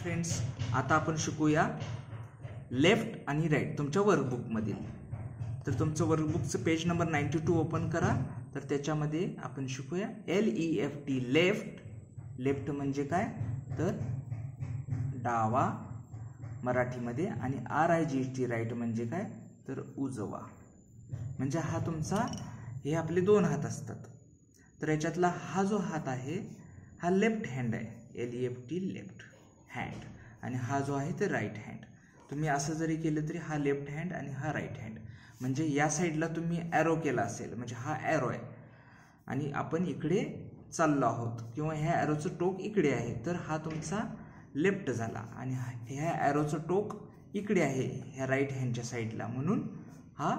Friends, आता आपण शिकूया लेफ्ट आणि राईट तुमच्या वर्कबुक मधील. तर तुमचं वर्कबुकचं पेज नंबर 92 ओपन करा. तर त्याच्यामध्ये आपण शिकूया LEFT लेफ्ट. लेफ्ट म्हणजे काय तर डावा मराठीमध्ये, आणि RIGHT राईट म्हणजे काय तर उजवा. म्हणजे हा तुमचा, हे आपले दोन हात असतात. तर याच्यातला हा जो हात आहे हा लेफ्ट हँड आहे, LEFT लेफ्ट हँड, आणि हा जो आहे ते राईट हँड. तुम्ही असं जरी केलं तरी हा लेफ्ट हँड आणि हा राईट हँड. म्हणजे या साईडला तुम्ही ॲरो केला असेल म्हणजे हा ॲरो आहे आणि आपण इकडे चाललो आहोत, किंवा ह्या ॲरोचं टोक इकडे आहे तर हा तुमचा लेफ्ट झाला, आणि ह्या ॲरोचं टोक इकडे आहे ह्या राईट हँडच्या साईडला, म्हणून हा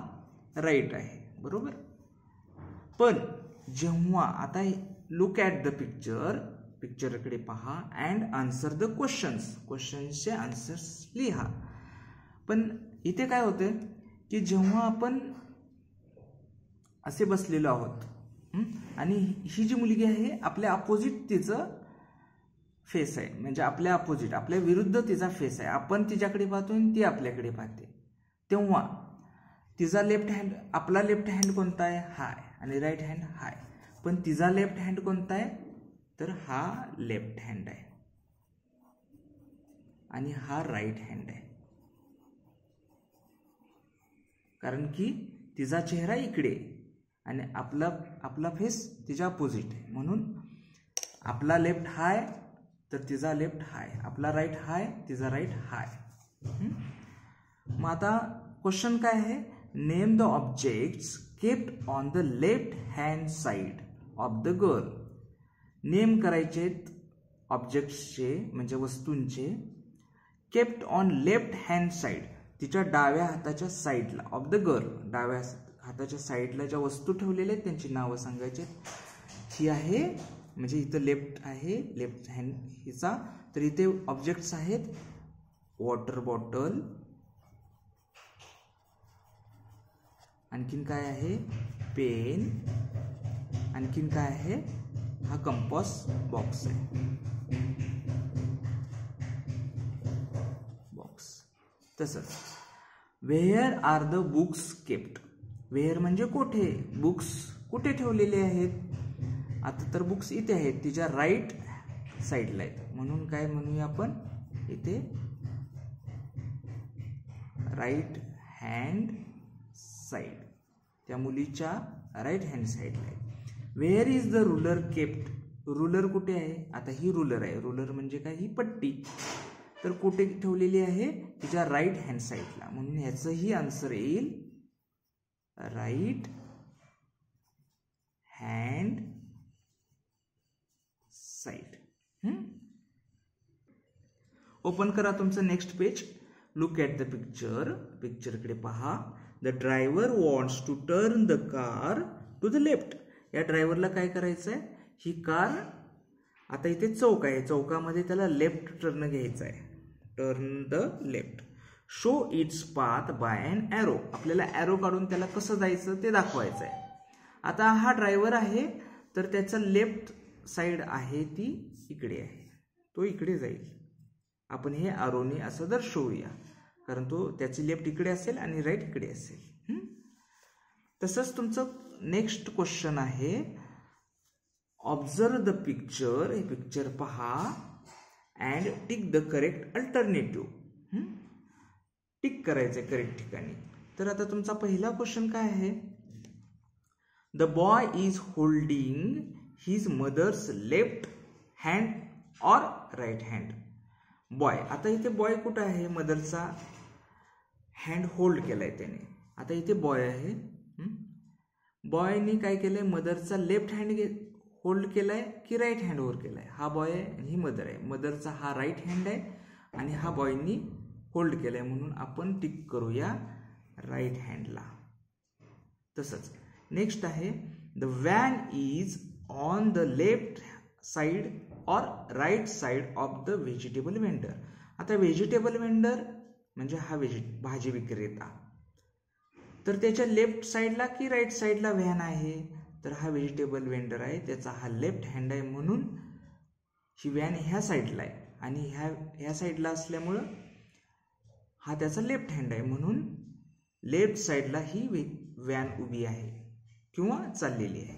राईट आहे. बरोबर. पण जेव्हा आता लुक ॲट द पिक्चर, पिक्चरकडे पहा अँड आन्सर द क्वेश्चन्स, क्वेश्चन्सचे आन्सर्स लिहा. पण इथे काय होतं की जेव्हा आपण असे बसलेलो आहोत आणि ही जी मुलगी आहे आपल्या अपोजिट तिचं फेस आहे, म्हणजे आपल्या अपोजिट आपल्या विरुद्ध तिचा फेस आहे. आपण तिच्याकडे पाहतो आणि ती आपल्याकडे पाहते. तेव्हा तिचा लेफ्ट हँड, आपला लेफ्ट हँड कोणता आहे हा आहे, आणि राईट हँड हा आहे. पण तिचा लेफ्ट हँड कोणता आहे तर हा लेफ्ट हँड आहे आणि हा राईट हँड आहे. कारण की तिचा चेहरा इकडे आणि आपला फेस तिच्या अपोजिट आहे, म्हणून आपला लेफ्ट हाय तर तिचा लेफ्ट हाय, आपला राईट हाय तिचा राईट हाय. मग आता क्वेश्चन काय आहे, name the objects kept on the left hand side of the girl. Name करायचे ऑब्जेक्ट्सचे म्हणजे वस्तूंचे, kept on left hand side तिच्या डाव्या हाताच्या साईडला, ऑफ द गर्ल डाव्या हाताच्या साईडला ज्या वस्तू ठेवलेल्या आहेत त्यांची नावं सांगायचे. ही आहे म्हणजे इथं लेफ्ट आहे, लेफ्ट हँड हिचा, तर इथे ऑब्जेक्ट्स आहेत वॉटर बॉटल, आणखीन काय आहे पेन, आणखीन काय आहे हा कंपास बॉक्स आहे, बॉक्स. तसंच where are the books kept. Where म्हणजे कुठे, बुक्स कुठे ठेवलेले आहेत. आता तर बुक्स इथे आहेत तिच्या राईट साईडला आहेत, म्हणून काय म्हणूया आपण इथे राईट हँड साईड, त्या मुलीच्या राईट हँड साईडला आहे. Where is the ruler kept. Ruler कुठे आहे, आता ही रुलर आहे, रुलर म्हणजे काय ही पट्टी, तर कुठे ठेवलेली आहे तिच्या राईट हँड साईडला, म्हणून ह्याचंही आन्सर येईल राईट हँड साइड. ओपन करा तुमचं next page. Look at the picture, पिक्चरकडे पहा. The driver wants to turn the car to the left. या ड्रायव्हरला काय करायचं आहे, ही कार, आता इथे चौक आहे, चौकामध्ये त्याला लेफ्ट टर्न घ्यायचा आहे, turn the left. Show its path by an arrow. आपल्याला ॲरो काढून त्याला कसं जायचं ते दाखवायचं आहे. आता हा ड्रायव्हर आहे तर त्याचा लेफ्ट साइड आहे ती इकडे आहे, तो इकडे जाईल. आपण हे ॲरोने असं दर्शवूया, कारण तो त्याची लेफ्ट इकडे असेल आणि राईट इकडे असेल. तसंच तुमचं नेक्स्ट क्वेश्चन आहे, ऑब्झर्व द पिक्चर. हे पिक्चर पहा and tick the correct alternative. Tick करायचंय करेक्ट ठिकाणी. तर आता तुमचा पहिला क्वेश्चन काय आहे, the boy is holding his mother's left hand or right hand. Boy, आता इथे बॉय कुठं आहे, मदरचा हँड होल्ड केलाय त्याने. आता इथे बॉय आहे, बॉयने काय केलंय मदरचा लेफ्ट हँड होल्ड केलाय की राईट हँड होल्ड केलाय. हा बॉय आहे आणि ही मदर आहे. मदरचा हा राईट हँड आहे आणि हा बॉयनी होल्ड केलाय, म्हणून आपण टिक करूया राईट हँडला. तसंच नेक्स्ट आहे, the van is on the left side or right side of the vegetable vendor. आता व्हेजिटेबल वेंडर म्हणजे हा भाजी विक्रेता, तर त्याच्या लेफ्ट साइडला की राईट साइडला व्हॅन आहे, तर हा व्हेजिटेबल वेंडर आहे, त्याचा हा लेफ्ट हँड आहे, म्हणून ही व्हॅन ह्या साइडला आहे. आणि ह्या साईडला असल्यामुळं हा त्याचा लेफ्ट हँड आहे, म्हणून लेफ्ट साईडला ही व्हॅन उभी आहे किंवा चाललेली आहे.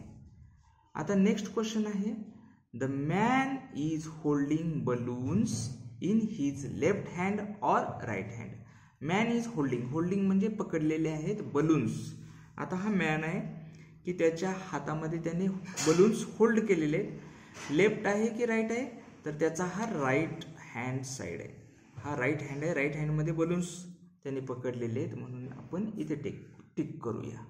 आता नेक्स्ट क्वेश्चन आहे, the man is holding balloons in his left hand or right hand. Man is holding म्हणजे पकडलेले आहेत बलून्स. आता हा मॅन आहे की त्याच्या हातामध्ये त्याने बलून्स होल्ड केलेले आहेत. लेफ्ट आहे की राईट आहे, तर त्याचा हा राईट हँड साईड आहे. हा राईट हँड आहे, राईट हँडमध्ये बलून्स त्याने पकडलेले आहेत, म्हणून आपण इथे टिक करूया.